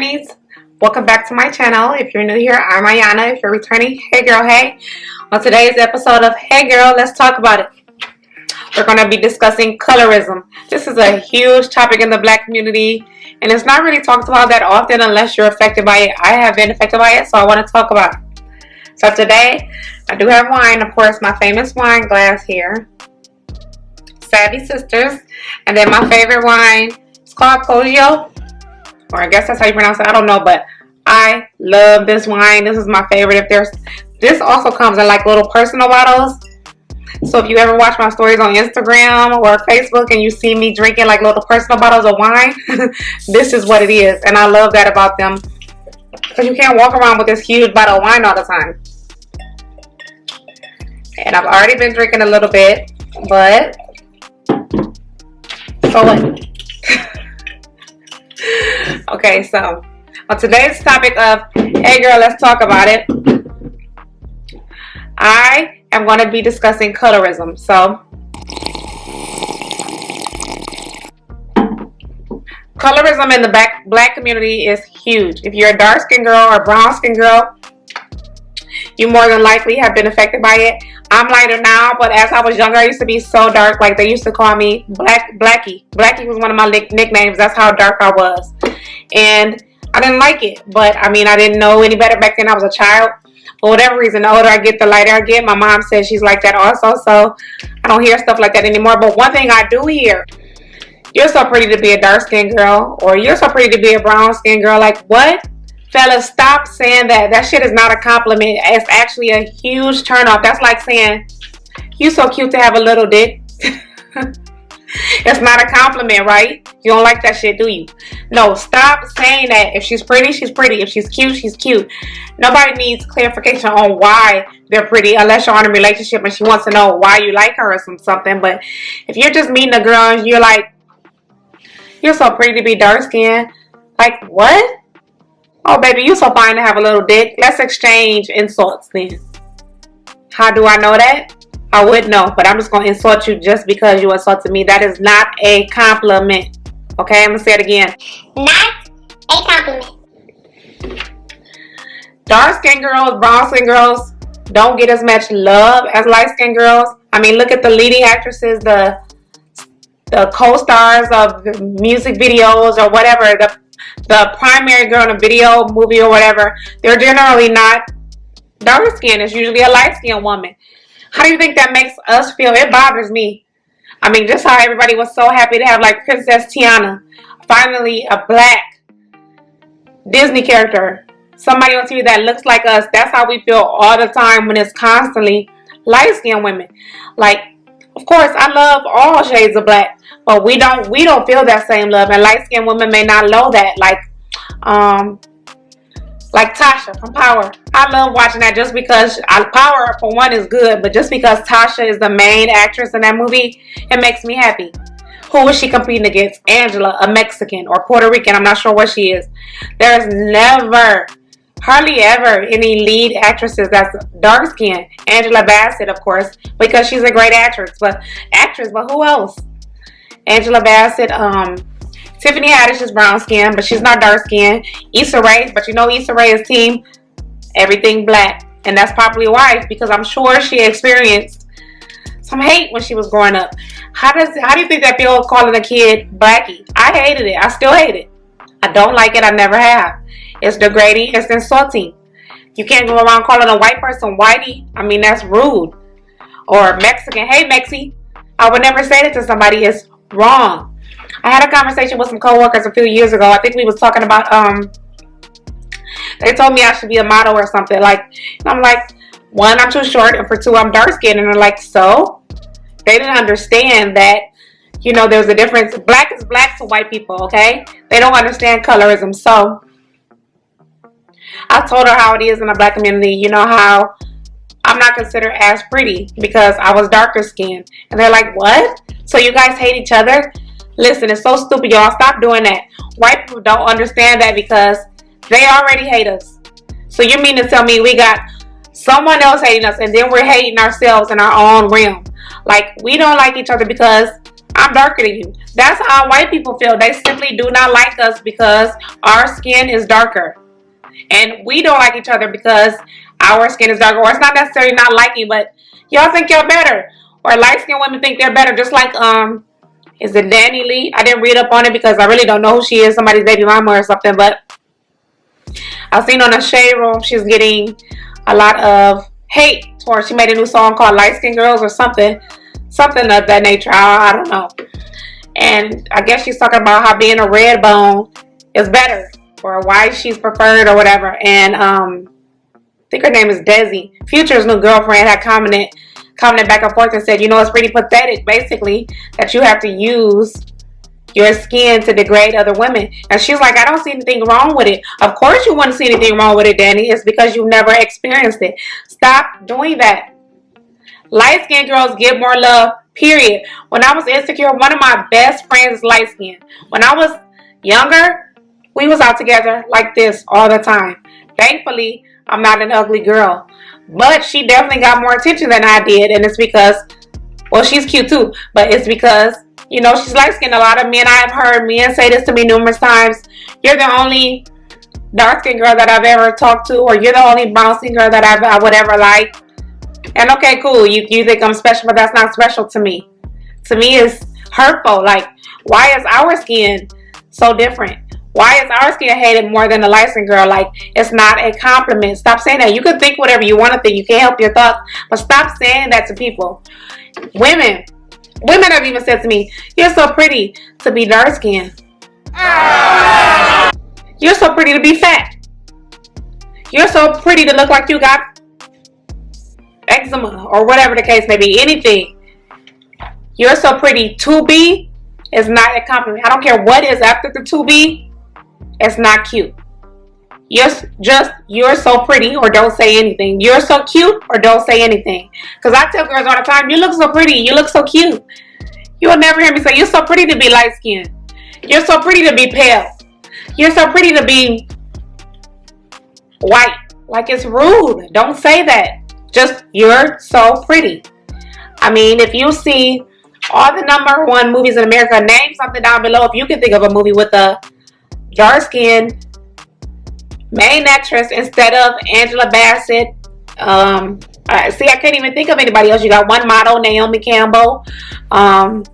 honeys, welcome back to my channel. If you're new here, I'm Ayanna. If you're returning, hey girl, hey. On today's episode of Hey Girl, Let's Talk About It, we're going to be discussing colorism. This is a huge topic in the black community, and it's not really talked about that often unless you're affected by it. I have been affected by it, so I want to talk about it. So today, I do have wine, of course, my famous wine glass here, Savvy Sisters, and then my favorite wine, it's called Cogio, or I guess that's how you pronounce it, I don't know, but I love this wine. This is my favorite. This also comes in like little personal bottles. So if you ever watch my stories on Instagram or Facebook and you see me drinking like little personal bottles of wine, this is what it is. And I love that about them, because you can't walk around with this huge bottle of wine all the time. And I've already been drinking a little bit, but so what? Okay, so on today's topic of Hey Girl, Let's Talk About It, I am going to be discussing colorism. So colorism in the black community is huge. If you're a dark-skinned girl or brown-skinned girl, you more than likely have been affected by it. I'm lighter now, but as I was younger, I used to be so dark. Like, they used to call me Blackie. Blackie was one of my nicknames. That's how dark I was. And I didn't like it. But, I mean, I didn't know any better back then. I was a child. For whatever reason, the older I get, the lighter I get. My mom says she's like that also. So, I don't hear stuff like that anymore. But one thing I do hear, you're so pretty to be a dark-skinned girl. Or you're so pretty to be a brown-skinned girl. Like, what? Fellas, stop saying that. That shit is not a compliment. It's actually a huge turnoff. That's like saying, you so cute to have a little dick. It's not a compliment, right? You don't like that shit, do you? No, stop saying that. If she's pretty, she's pretty. If she's cute, she's cute. Nobody needs clarification on why they're pretty unless you're in a relationship and she wants to know why you like her or something. But if you're just meeting a girl and you're like, you're so pretty to be dark-skinned. Like, what? Oh, baby, you so fine to have a little dick. Let's exchange insults then. How do I know that? I would know, but I'm just going to insult you just because you insulted me. That is not a compliment. Okay, I'm going to say it again. Not a compliment. Dark-skinned girls, brown-skinned girls don't get as much love as light-skinned girls. I mean, look at the leading actresses, the co-stars of music videos or whatever, the primary girl in a video, movie, or whatever, they're generally not dark skinned. It's usually a light skinned woman. How do you think that makes us feel? It bothers me. I mean, just how everybody was so happy to have like Princess Tiana, finally a black Disney character, somebody on TV that looks like us. That's how we feel all the time when it's constantly light skinned women. Like, of course, I love all shades of black, but we don't feel that same love, and light-skinned women may not know that. Like Tasha from Power. I love watching that just because Power, for one, is good, but just because Tasha is the main actress in that movie, it makes me happy. Who is she competing against? Angela, a Mexican or Puerto Rican. I'm not sure what she is. There's never, hardly ever, any lead actresses that's dark skinned. Angela Bassett, of course, because she's a great actress. But who else? Angela Bassett, Tiffany Haddish is brown skinned, but she's not dark skinned. Issa Rae, but you know Issa Rae is team everything black, and that's probably why, because I'm sure she experienced some hate when she was growing up. How do you think that feels calling a kid Blackie? I hated it. I still hate it. I don't like it. I never have. It's degrading. It's insulting. You can't go around calling a white person whitey. I mean, that's rude. Or Mexican. Hey, Mexi. I would never say that to somebody. It's wrong. I had a conversation with some coworkers a few years ago. I think we was talking about, they told me I should be a model or something. Like, and I'm like, one, I'm too short, and for two, I'm dark skinned. And they're like, so? They didn't understand that, you know, there's a difference. Black is black to white people, okay? They don't understand colorism. So I told her how it is in the black community. You know how I'm not considered as pretty because I was darker skinned. And they're like, what? So you guys hate each other? Listen, it's so stupid, y'all. Stop doing that. White people don't understand that because they already hate us. So you mean to tell me we got someone else hating us and then we're hating ourselves in our own realm? Like, we don't like each other because I'm darker than you. That's how white people feel. They simply do not like us because our skin is darker. And we don't like each other because our skin is darker. Or it's not necessarily not liking, but y'all think y'all better. Or light-skinned women think they're better. Just like, is it DANILEIGH? I didn't read up on it because I really don't know who she is. Somebody's baby mama or something. But I've seen on the Shade Room, she's getting a lot of hate towards. She made a new song called Light Skin Girls or something. Something of that nature. I don't know. And I guess she's talking about how being a red bone is better. Or why she's preferred or whatever. And I think her name is Desi. Future's new girlfriend had commented back and forth and said, you know, it's pretty pathetic, basically, that you have to use your skin to degrade other women. And she's like, I don't see anything wrong with it. Of course you wouldn't see anything wrong with it, Danny. It's because you've never experienced it. Stop doing that. Light-skinned girls get more love, period. When I was insecure, one of my best friends is light-skinned. When I was younger, we was out together like this all the time. Thankfully, I'm not an ugly girl. But she definitely got more attention than I did. And it's because, well, she's cute too. But it's because, you know, she's light-skinned. A lot of men, I've heard men say this to me numerous times. You're the only dark-skinned girl that I've ever talked to. Or you're the only brown-skinned girl that I would ever like. And okay, cool. You think I'm special, but that's not special to me. To me, it's hurtful. Like, why is our skin so different? Why is our skin hated more than the light-skinned girl? Like, it's not a compliment. Stop saying that. You can think whatever you want to think. You can't help your thoughts. But stop saying that to people. Women have even said to me, you're so pretty to be dark-skinned. You're so pretty to be fat. You're so pretty to look like you got eczema or whatever the case may be. Anything. You're so pretty to be is not a compliment. I don't care what is after the to be. It's not cute. You're so pretty or don't say anything. You're so cute or don't say anything. Because I tell girls all the time, you look so pretty. You look so cute. You will never hear me say, you're so pretty to be light-skinned. You're so pretty to be pale. You're so pretty to be white. Like, it's rude. Don't say that. Just, you're so pretty. I mean, if you see all the #1 movies in America, name something down below if you can think of a movie with a dark-skinned main actress instead of Angela Bassett. See, I can't even think of anybody else. You got one model, Naomi Campbell. Other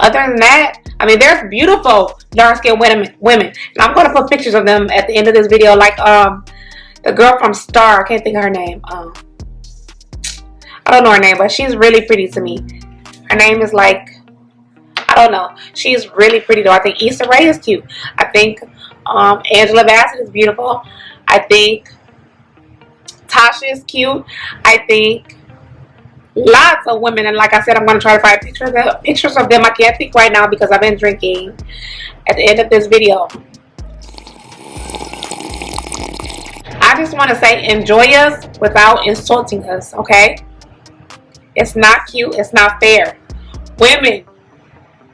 than that, I mean, there's beautiful dark-skinned women. And I'm going to put pictures of them at the end of this video. Like the girl from Star. I can't think of her name. I don't know her name, but she's really pretty to me. Her name is like, I don't know. She's really pretty though. I think Issa Rae is cute. I think Angela Bassett is beautiful. I think Tasha is cute. I think lots of women, and like I said, I'm going to try to find pictures of them. I can't think right now because I've been drinking at the end of this video. I just want to say enjoy us without insulting us, okay? It's not cute. It's not fair. Women,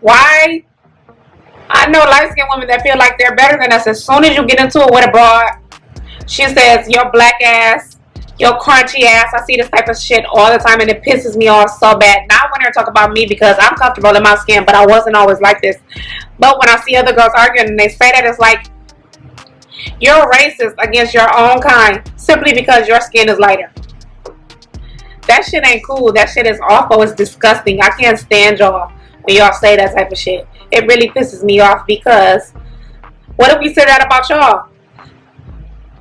why? I know light-skinned women that feel like they're better than us. As soon as you get into it with a broad, she says, your black ass, your crunchy ass. I see this type of shit all the time and it pisses me off so bad. Now I want her to talk about me because I'm comfortable in my skin, but I wasn't always like this. But when I see other girls arguing and they say that, it's like, you're racist against your own kind simply because your skin is lighter. That shit ain't cool. That shit is awful. It's disgusting. I can't stand y'all when y'all say that type of shit. It really pisses me off because what if we say that about y'all?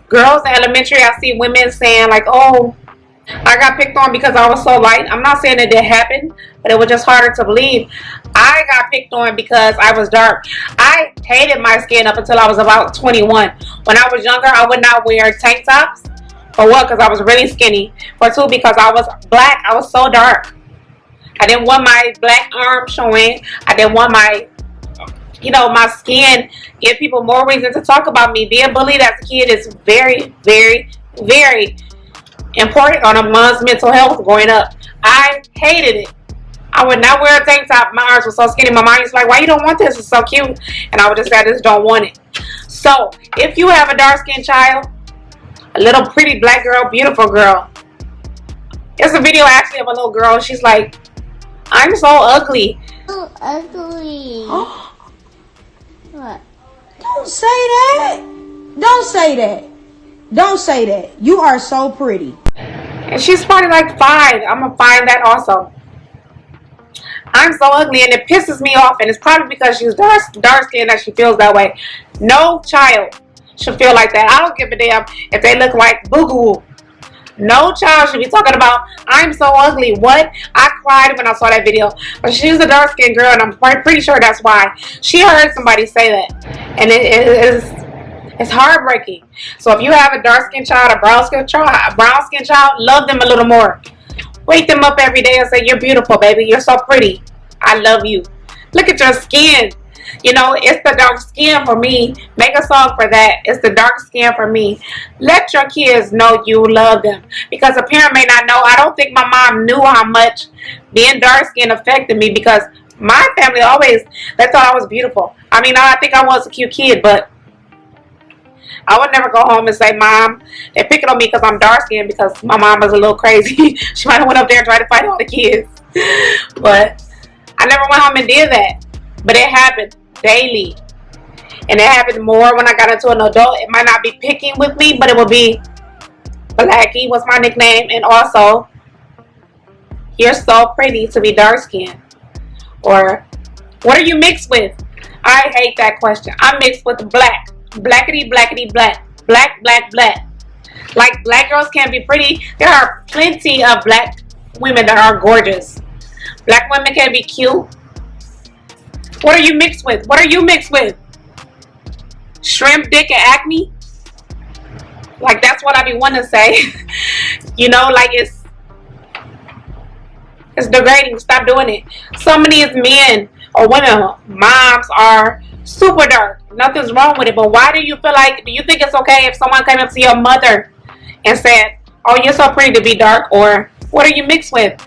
Girls in elementary, I see women saying like, oh, I got picked on because I was so light. I'm not saying it didn't happen, but it was just harder to believe. I got picked on because I was dark. I hated my skin up until I was about 21. When I was younger, I would not wear tank tops. For what? Because I was really skinny. For two, because I was black. I was so dark. I didn't want my black arm showing. I didn't want my, you know, my skin give people more reason to talk about me. Being bullied as a kid is very, very, very important on a one's mental health growing up. I hated it. I would not wear a tank top. My arms were so skinny. My mom was like, why you don't want this? It's so cute. And I would just say, I just don't want it. So, if you have a dark-skinned child, a little pretty black girl, beautiful girl. It's a video actually of a little girl. She's like, I'm so ugly. ugly. What? Don't say that. Don't say that. Don't say that. You are so pretty. And she's probably like 5. I'm gonna find that also. I'm so ugly, and it pisses me off, and it's probably because she's dark skinned that she feels that way. No child should feel like that. I don't give a damn if they look like boo-goo. No child should be talking about, I'm so ugly. What? I cried when I saw that video. But she's a dark skinned girl, and I'm pretty sure that's why. She heard somebody say that, and it's heartbreaking. So if you have a dark skinned child, a brown skinned child, love them a little more. Wake them up every day and say, you're beautiful, baby. You're so pretty. I love you. Look at your skin. You know, it's the dark skin for me. Make a song for that. It's the dark skin for me. Let your kids know you love them. Because a parent may not know. I don't think my mom knew how much being dark skinned affected me, because my family always, they thought I was beautiful. I mean, I think I was a cute kid, but I would never go home and say, Mom, they're picking on me because I'm dark skinned, because my mom was a little crazy. She might have went up there and tried to fight all the kids. But I never went home and did that. But it happened daily. And it happened more when I got into an adult. It might not be picking with me, but it will be Blackie was my nickname. And also, you're so pretty to be dark skinned. Or, what are you mixed with? I hate that question. I'm mixed with black. Blackity, blackity, black. Black, black, black. Like, black girls can be pretty. There are plenty of black women that are gorgeous. Black women can be cute. What are you mixed with? What are you mixed with? Shrimp, dick, and acne? Like, that's what I be wanting to say. You know, like, it's degrading. Stop doing it. So many of men or women, moms, are super dark. Nothing's wrong with it. But why do you feel like, do you think it's okay if someone came up to your mother and said, oh, you're so pretty to be dark? Or, what are you mixed with?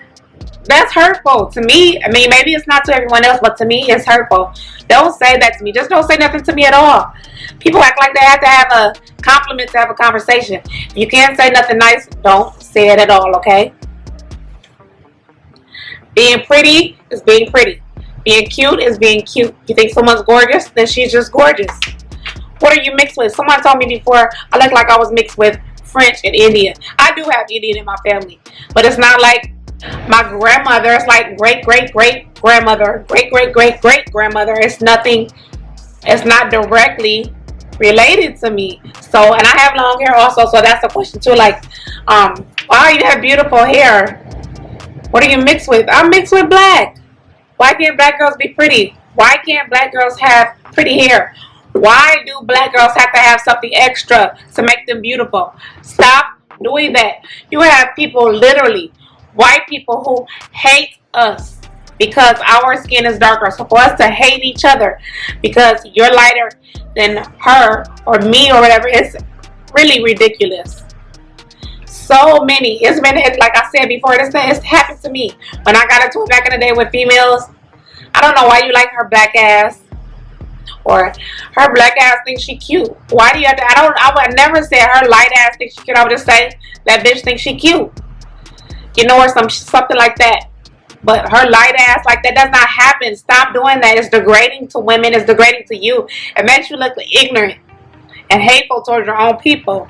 That's hurtful to me. I mean, maybe it's not to everyone else, but to me, it's hurtful. Don't say that to me. Just don't say nothing to me at all. People act like they have to have a compliment to have a conversation. If you can't say nothing nice, don't say it at all, okay? Being pretty is being pretty. Being cute is being cute. You think someone's gorgeous, then she's just gorgeous. What are you mixed with? Someone told me before, I look like I was mixed with French and Indian. I do have Indian in my family, but it's not like my grandmother. It's like great, great, great grandmother, great, great, great, great grandmother. It's nothing, it's not directly related to me. So, and I have long hair also, so that's a question too. Like, wow, you have beautiful hair. What are you mixed with? I'm mixed with black. Why can't black girls be pretty? Why can't black girls have pretty hair? Why do black girls have to have something extra to make them beautiful? Stop doing that. You have people, literally, white people, who hate us because our skin is darker. So for us to hate each other because you're lighter than her or me or whatever, it's really ridiculous. So many. It's been, like I said before, it's happened to me. When I got into it back in the day with females, I don't know why you like her black ass. Or her black ass thinks she cute. Why do you have to? I would never say her light ass thinks she cute. I would just say that bitch thinks she cute. You know, or something like that. But her light ass, like, that does not happen. Stop doing that. It's degrading to women. It's degrading to you. It makes you look ignorant and hateful towards your own people.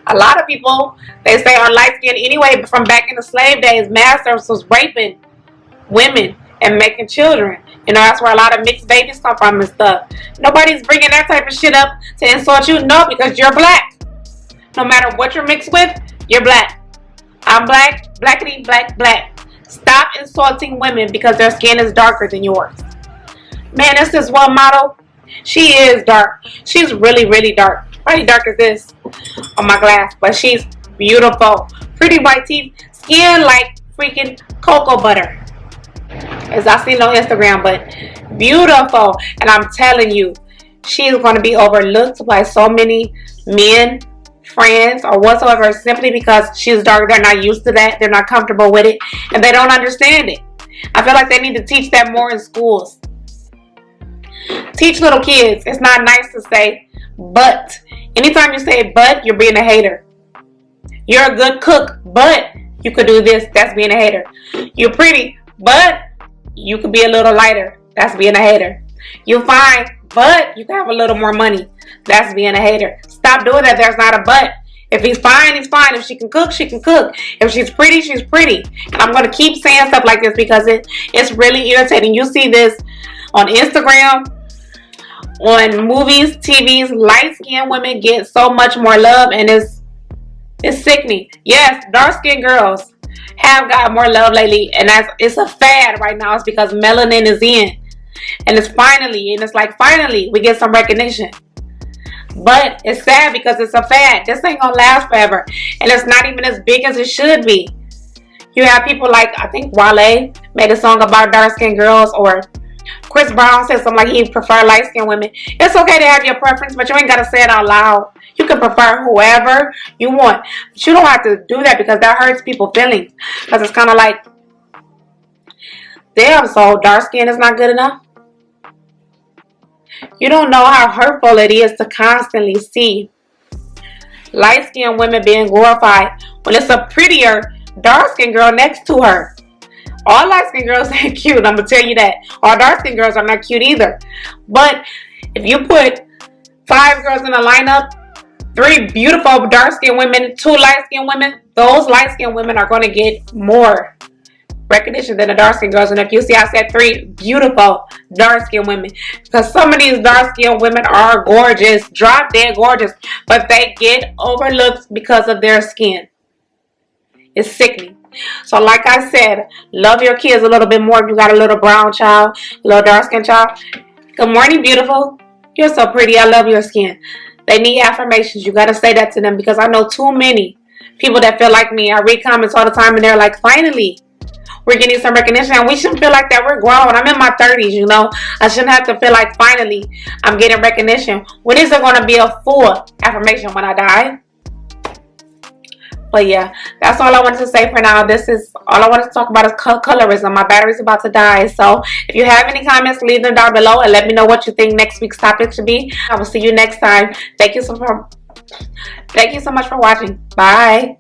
A lot of people, they say, are light skinned anyway, but from back in the slave days, masters was raping women and making children. You know, that's where a lot of mixed babies come from and stuff. Nobody's bringing that type of shit up to insult you. No, because you're black. No matter what you're mixed with, you're black. I'm black, blackity, black, black. Stop insulting women because their skin is darker than yours. Man, it's this one model. She is dark. She's really, really dark. Probably dark as this on my glass. But she's beautiful. Pretty white teeth. Skin like freaking cocoa butter. As I seen on Instagram. But beautiful. And I'm telling you, she's going to be overlooked by so many men, friends, or whatsoever, simply because she's dark. They're not used to that. They're not comfortable with it, and they don't understand it. I feel like they need to teach that more in schools. Teach little kids. It's not nice to say but. Anytime you say but, you're being a hater. You're a good cook, but you could do this. That's being a hater. You're pretty, but You could be a little lighter. That's being a hater. You're fine, but you can have a little more money. That's being a hater. Stop doing that. There's not a but. If he's fine, he's fine. If she can cook, she can cook. If she's pretty, she's pretty. And I'm going to keep saying stuff like this because it's really irritating. You see this on Instagram, on movies, TVs. Light-skinned women get so much more love, and it's sickening. Yes, dark-skinned girls have got more love lately, and it's a fad right now. It's because melanin is in. And it's finally we get some recognition. But it's sad because it's a fad. This ain't gonna last forever. And it's not even as big as it should be. You have people like, I think Wale made a song about dark-skinned girls, or Chris Brown said something like he prefer light-skinned women. It's okay to have your preference, but you ain't gotta say it out loud. You can prefer whoever you want. But you don't have to do that because that hurts people's feelings. Because it's kind of like, damn, so dark skin is not good enough? You don't know how hurtful it is to constantly see light-skinned women being glorified when it's a prettier dark-skinned girl next to her. All light-skinned girls ain't cute, I'm going to tell you that. All dark-skinned girls are not cute either. But if you put 5 girls in a lineup, 3 beautiful dark-skinned women, 2 light-skinned women, those light-skinned women are going to get more recognition than the dark-skinned girls. And if you see, I said 3 beautiful dark-skinned women, because some of these dark-skinned women are gorgeous, drop dead gorgeous, but they get overlooked because of their skin. It's sickening. So like I said, love your kids a little bit more. If you got a little brown child, a little dark-skinned child, good morning, beautiful. You're so pretty. I love your skin. They need affirmations. You got to say that to them, because I know too many people that feel like me. I read comments all the time and they're like, finally, we're getting some recognition. And we shouldn't feel like that. We're grown. I'm in my 30s, you know. I shouldn't have to feel like finally I'm getting recognition. When is there going to be a full affirmation? When I die? But yeah, that's all I wanted to say for now. This is all I wanted to talk about is colorism. My battery's about to die. So if you have any comments, leave them down below and let me know what you think next week's topic should be. I will see you next time. Thank you so much for watching. Bye.